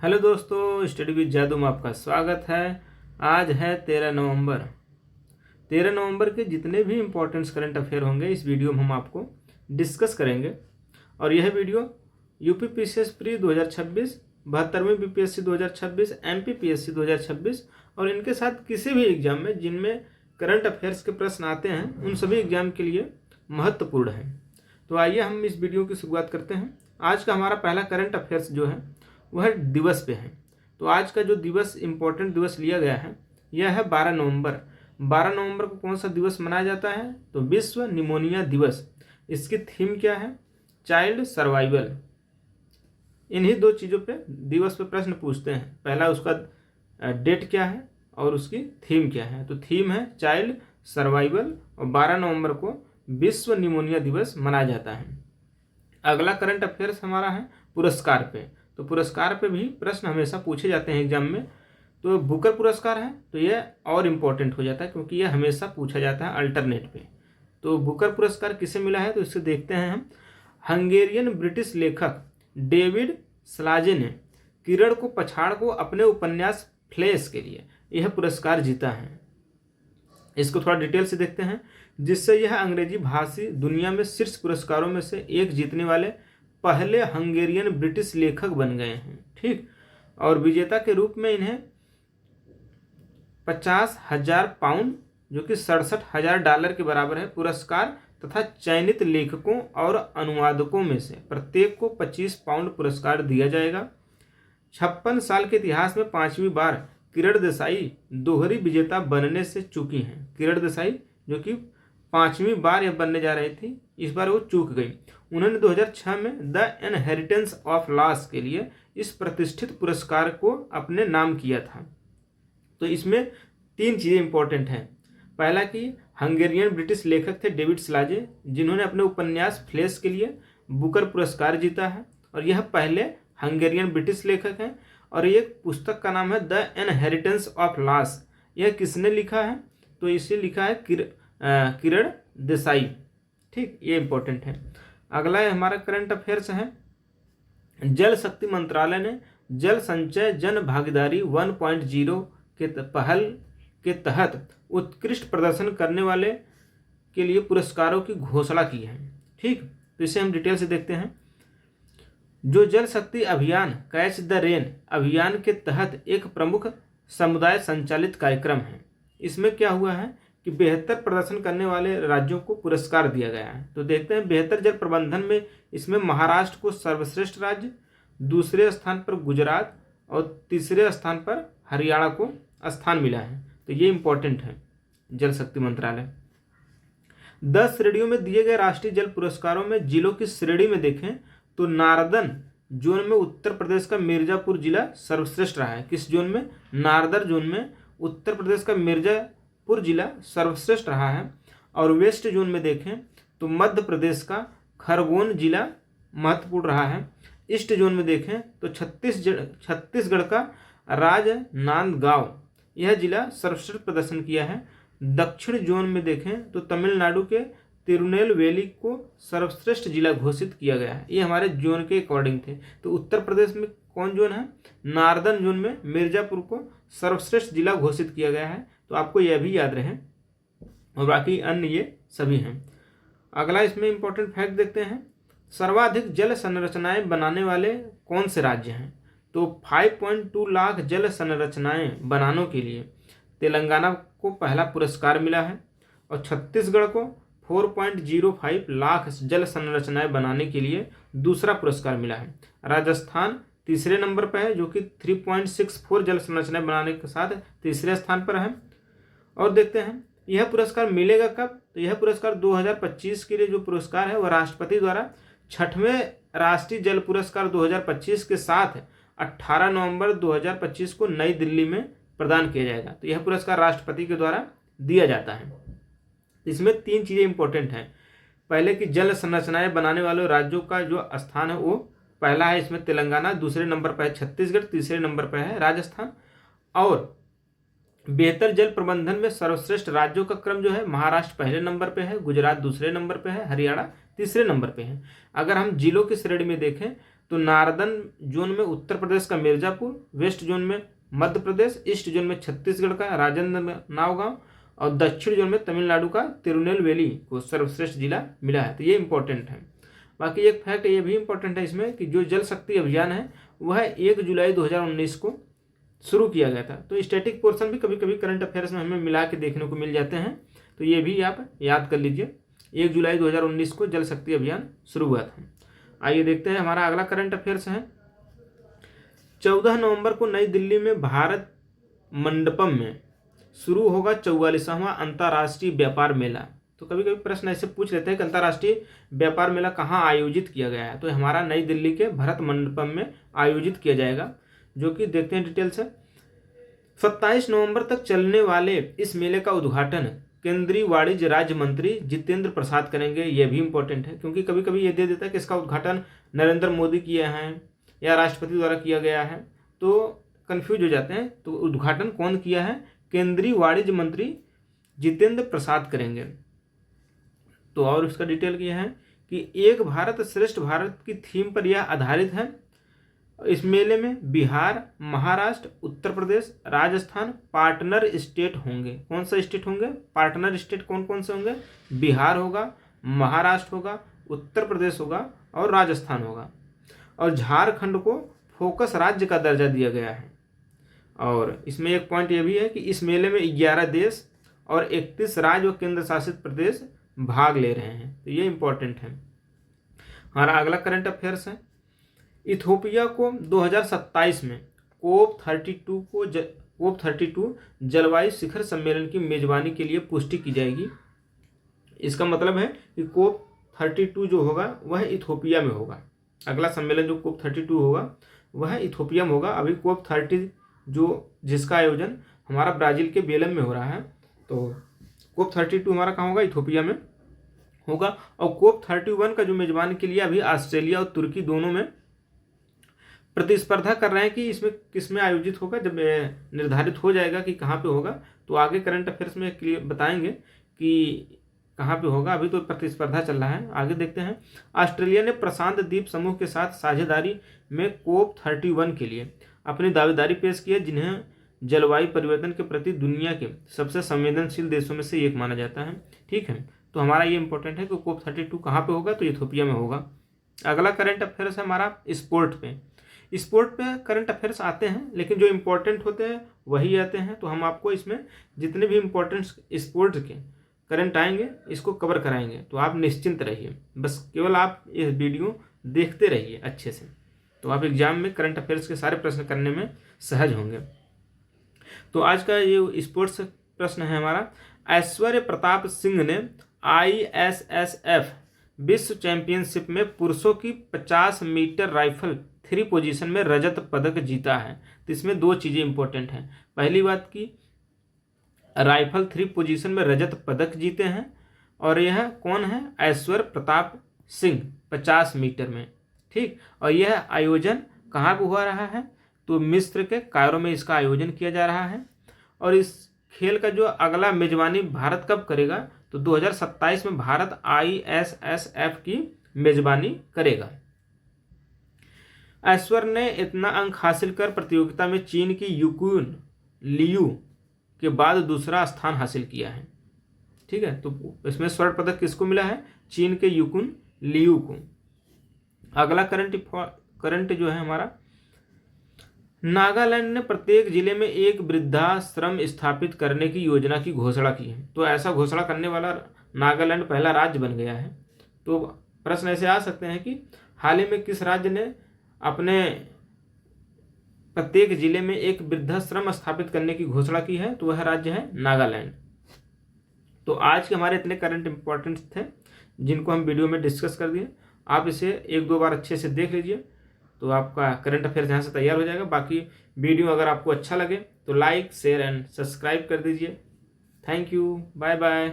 Hello दोस्तों, study with जादू में आपका स्वागत है। आज है 13 नवंबर। 13 नवंबर के जितने भी इम्पोर्टेंट्स करंट अफेयर होंगे इस वीडियो में हम आपको डिस्कस करेंगे। और यह वीडियो यूपी पीसीएस प्री 2026, 72वीं बीपीएससी 2026, एमपी पीएससी 2026 और इनके साथ किसी भी एग्जाम में जिनमें करंट अफेयर्स के प्रश्न आते हैं उन सभी एग्जाम के लिए महत्वपूर्ण है। तो आइए हम इस वीडियो की शुरुआत करते हैं। आज का हमारा पहला करंट अफेयर्स जो है वह दिवस पे है। तो आज का जो दिवस इम्पोर्टेंट दिवस लिया गया है यह है 12 नवंबर। 12 नवंबर को कौन सा दिवस मनाया जाता है? तो विश्व निमोनिया दिवस। इसकी थीम क्या है? Child survival. इन्हीं दो चीज़ों पे दिवस पे प्रश्न पूछते हैं। पहला उसका डेट क्या है और उसकी थीम क्या है। तो थीम है चाइल्ड सर्वाइवल और 12 नवंबर को विश्व निमोनिया दिवस मनाया जाता है। अगला करंट अफेयर्स हमारा है पुरस्कार पे। तो पुरस्कार पे भी प्रश्न हमेशा पूछे जाते हैं एग्जाम में। तो बुकर पुरस्कार है तो यह और इम्पोर्टेंट हो जाता है क्योंकि यह हमेशा पूछा जाता है अल्टरनेट पे। तो बुकर पुरस्कार किसे मिला है तो इससे देखते हैं हम। हंगेरियन ब्रिटिश लेखक डेविड स्लाजे ने किरण को पछाड़ को अपने उपन्यास फ्लैश के लिए यह पुरस्कार जीता है। इसको थोड़ा डिटेल से देखते हैं, जिससे यह अंग्रेजी भाषी दुनिया में शीर्ष पुरस्कारों में से एक जीतने वाले पहले हंगेरियन ब्रिटिश लेखक बन गए हैं। ठीक, और विजेता के रूप में इन्हें 50,000 पाउंड जो कि $67,000 के बराबर है पुरस्कार तथा चयनित लेखकों और अनुवादकों में से प्रत्येक को 25 पाउंड पुरस्कार दिया जाएगा। 56 साल के इतिहास में 5वीं बार किरण देसाई दोहरी विजेता बनने से चूकी हैं। किरण देसाई जो कि 5वीं बार यह बनने जा रही थी, इस बार वो चूक गई। उन्होंने 2006 में द इनहेरिटेंस ऑफ लॉस के लिए इस प्रतिष्ठित पुरस्कार को अपने नाम किया था। तो इसमें 3 चीज़ें इंपॉर्टेंट हैं। पहला कि हंगेरियन ब्रिटिश लेखक थे डेविड स्लाजे, जिन्होंने अपने उपन्यास फ्लैश के लिए बुकर पुरस्कार जीता है और यह पहले हंगेरियन ब्रिटिश लेखक हैं। और एक पुस्तक का नाम है द इनहेरिटेंस ऑफ लॉस। यह किसने लिखा है? तो इसे लिखा है किरण देसाई। ठीक, ये इंपॉर्टेंट है। अगला है हमारा करंट अफेयर्स है। जल शक्ति मंत्रालय ने जल संचय जन भागीदारी 1.0 के पहल के तहत उत्कृष्ट प्रदर्शन करने वाले के लिए पुरस्कारों की घोषणा की है। ठीक, तो इसे हम डिटेल से देखते हैं। जो जल शक्ति अभियान कैच द रेन अभियान के तहत एक प्रमुख समुदाय संचालित कार्यक्रम है। इसमें क्या हुआ है कि बेहतर प्रदर्शन करने वाले राज्यों को पुरस्कार दिया गया है। तो देखते हैं बेहतर जल प्रबंधन में इसमें महाराष्ट्र को सर्वश्रेष्ठ राज्य, दूसरे स्थान पर गुजरात और तीसरे स्थान पर हरियाणा को स्थान मिला है। तो ये इंपॉर्टेंट है। जल शक्ति मंत्रालय 10 श्रेणियों में दिए गए राष्ट्रीय जल पुरस्कारों में जिलों की श्रेणी में देखें तो नार्दर्न जोन में उत्तर प्रदेश का मिर्जापुर जिला सर्वश्रेष्ठ रहा है। किस जोन में? नार्दर्न जोन में उत्तर प्रदेश का मिर्जापुर जिला सर्वश्रेष्ठ रहा है। और वेस्ट जोन में देखें तो मध्य प्रदेश का खरगोन जिला महत्वपूर्ण रहा है। ईस्ट जोन में देखें तो छत्तीसगढ़ का राजनांदगांव यह जिला सर्वश्रेष्ठ प्रदर्शन किया है। दक्षिण जोन में देखें तो तमिलनाडु के तिरुनेलवेली को सर्वश्रेष्ठ जिला घोषित किया गया है। ये हमारे जोन के अकॉर्डिंग थे। तो उत्तर प्रदेश में कौन जोन है? नार्दर्न जोन में मिर्जापुर को सर्वश्रेष्ठ जिला घोषित किया गया है। तो आपको यह भी याद रहे और बाकी अन्य ये सभी हैं। अगला इसमें इंपॉर्टेंट फैक्ट देखते हैं। सर्वाधिक जल संरचनाएं बनाने वाले कौन से राज्य हैं? तो 5.2 लाख जल संरचनाएं बनाने के लिए तेलंगाना को पहला पुरस्कार मिला है और छत्तीसगढ़ को 4.05 लाख जल संरचनाएं बनाने के लिए दूसरा पुरस्कार मिला है। राजस्थान तीसरे नंबर पर है जो कि 3.64 जल संरचनाएं बनाने के साथ तीसरे स्थान पर है। और देखते हैं यह पुरस्कार मिलेगा कब? तो यह पुरस्कार 2025 के लिए जो पुरस्कार है वह राष्ट्रपति द्वारा 6वें राष्ट्रीय जल पुरस्कार 2025 के साथ 18 नवंबर 2025 को नई दिल्ली में प्रदान किया जाएगा। तो यह पुरस्कार राष्ट्रपति के द्वारा दिया जाता है। इसमें 3 चीज़ें इंपॉर्टेंट हैं। पहले कि जल संरचनाएं बनाने वाले राज्यों का जो स्थान है वो पहला है इसमें तेलंगाना, दूसरे नंबर पर है छत्तीसगढ़, तीसरे नंबर पर है राजस्थान। और बेहतर जल प्रबंधन में सर्वश्रेष्ठ राज्यों का क्रम जो है महाराष्ट्र पहले नंबर पे है, गुजरात दूसरे नंबर पे है, हरियाणा तीसरे नंबर पे है। अगर हम जिलों की श्रेणी में देखें तो नार्दर्न जोन में उत्तर प्रदेश का मिर्जापुर, वेस्ट जोन में मध्य प्रदेश, ईस्ट जोन में छत्तीसगढ़ का राजेंद्र नावगांव और दक्षिण जोन में तमिलनाडु का तिरुनेलवेली को सर्वश्रेष्ठ जिला मिला है। तो ये इंपॉर्टेंट है। बाकी एक फैक्ट ये भी इंपॉर्टेंट है इसमें कि जो जल शक्ति अभियान है वह 1 जुलाई 2019 को शुरू किया गया था। तो स्टैटिक पोर्शन भी कभी कभी करंट अफेयर्स में हमें मिला के देखने को मिल जाते हैं, तो ये भी आप याद कर लीजिए। 1 जुलाई 2019 को जल शक्ति अभियान शुरू हुआ था। आइए देखते हैं हमारा अगला करंट अफेयर्स है। 14 नवंबर को नई दिल्ली में भारत मंडपम में शुरू होगा 44वां अंतर्राष्ट्रीय व्यापार मेला। तो कभी कभी प्रश्न ऐसे पूछ लेते हैं कि अंतर्राष्ट्रीय व्यापार मेला कहाँ आयोजित किया गया है। तो हमारा नई दिल्ली के भारत मंडपम में आयोजित किया जाएगा, जो कि देखते हैं डिटेल से। 27 नवंबर तक चलने वाले इस मेले का उद्घाटन केंद्रीय वाणिज्य राज्य मंत्री जितेंद्र प्रसाद करेंगे। यह भी इंपॉर्टेंट है क्योंकि कभी कभी ये दे देता है कि इसका उद्घाटन नरेंद्र मोदी किए हैं या राष्ट्रपति द्वारा किया गया है, तो कंफ्यूज हो जाते हैं। तो उद्घाटन कौन किया है? केंद्रीय वाणिज्य मंत्री जितेंद्र प्रसाद करेंगे। तो और इसका डिटेल किया है कि एक भारत श्रेष्ठ भारत की थीम पर यह आधारित है। इस मेले में बिहार, महाराष्ट्र, उत्तर प्रदेश, राजस्थान पार्टनर स्टेट होंगे। कौन सा स्टेट होंगे? पार्टनर स्टेट कौन कौन से होंगे? बिहार होगा, महाराष्ट्र होगा, उत्तर प्रदेश होगा और राजस्थान होगा। और झारखंड को फोकस राज्य का दर्जा दिया गया है। और इसमें एक पॉइंट ये भी है कि इस मेले में 11 देश और 31 राज्य और केंद्र शासित प्रदेश भाग ले रहे हैं। तो ये इंपॉर्टेंट है। हमारा अगला करंट अफेयर्स है। इथोपिया को 2027 में कोप 32 जलवायु शिखर सम्मेलन की मेजबानी के लिए पुष्टि की जाएगी। इसका मतलब है कि कोप 32 जो होगा वह इथोपिया में होगा। अगला सम्मेलन जो कोप 32 होगा वह इथोपिया में होगा। अभी कोप 30 जिसका आयोजन हमारा ब्राज़ील के बेलम में हो रहा है, तो कोप 32 हमारा कहाँ होगा? इथोपिया में होगा। और कोप 31 का जो मेजबानी के लिए अभी ऑस्ट्रेलिया और तुर्की दोनों में प्रतिस्पर्धा कर रहे हैं कि इसमें किस में आयोजित होगा। जब निर्धारित हो जाएगा कि कहाँ पे होगा तो आगे करंट अफेयर्स में क्लियर बताएंगे कि कहाँ पे होगा। अभी तो प्रतिस्पर्धा चल रहा है, आगे देखते हैं। ऑस्ट्रेलिया ने प्रशांत द्वीप समूह के साथ साझेदारी में कोप 31 के लिए अपनी दावेदारी पेश की है, जिन्हें जलवायु परिवर्तन के प्रति दुनिया के सबसे संवेदनशील देशों में से एक माना जाता है। ठीक है, तो हमारा ये इंपॉर्टेंट है कि कोप 32 कहाँ पे होगा? तो इथोपिया में होगा। अगला करंट अफेयर्स है हमारा स्पोर्ट पे। स्पोर्ट पे करंट अफेयर्स आते हैं, लेकिन जो इम्पोर्टेंट होते हैं वही आते हैं। तो हम आपको इसमें जितने भी इम्पोर्टेंट स्पोर्ट्स के करंट आएंगे इसको कवर कराएंगे। तो आप निश्चिंत रहिए, बस केवल आप ये वीडियो देखते रहिए अच्छे से, तो आप एग्जाम में करंट अफेयर्स के सारे प्रश्न करने में सहज होंगे। तो आज का ये स्पोर्ट्स प्रश्न है हमारा। ऐश्वर्य प्रताप सिंह ने ISSF विश्व चैंपियनशिप में पुरुषों की 50 मीटर राइफल 3 पोजीशन में रजत पदक जीता है। तो इसमें 2 चीज़ें इंपॉर्टेंट हैं। पहली बात की राइफल 3 पोजीशन में रजत पदक जीते हैं, और यह कौन है? ऐश्वर्य प्रताप सिंह 50 मीटर में। ठीक, और यह आयोजन कहाँ पर हुआ रहा है? तो मिस्र के कायरो में इसका आयोजन किया जा रहा है। और इस खेल का जो अगला मेजबानी भारत कब करेगा? तो 2027 में भारत ISSF की मेजबानी करेगा। ऐश्वर्य ने इतना अंक हासिल कर प्रतियोगिता में चीन की युकुन लियू के बाद दूसरा स्थान हासिल किया है। ठीक है, तो इसमें स्वर्ण पदक किसको मिला है? चीन के युकुन लियू को। अगला करंट जो है हमारा, नागालैंड ने प्रत्येक जिले में एक वृद्धाश्रम स्थापित करने की योजना की घोषणा की है। तो ऐसा घोषणा करने वाला नागालैंड पहला राज्य बन गया है। तो प्रश्न ऐसे आ सकते हैं कि हाल ही में किस राज्य ने अपने प्रत्येक जिले में एक वृद्धाश्रम स्थापित करने की घोषणा की है? तो वह राज्य है नागालैंड। तो आज के हमारे इतने करंट इंपॉर्टेंट थे जिनको हम वीडियो में डिस्कस कर दिए। आप इसे 1-2 बार अच्छे से देख लीजिए, तो आपका करंट अफेयर्स यहाँ से तैयार हो जाएगा। बाकी वीडियो अगर आपको अच्छा लगे तो लाइक, शेयर एंड सब्सक्राइब कर दीजिए। Thank you, bye bye.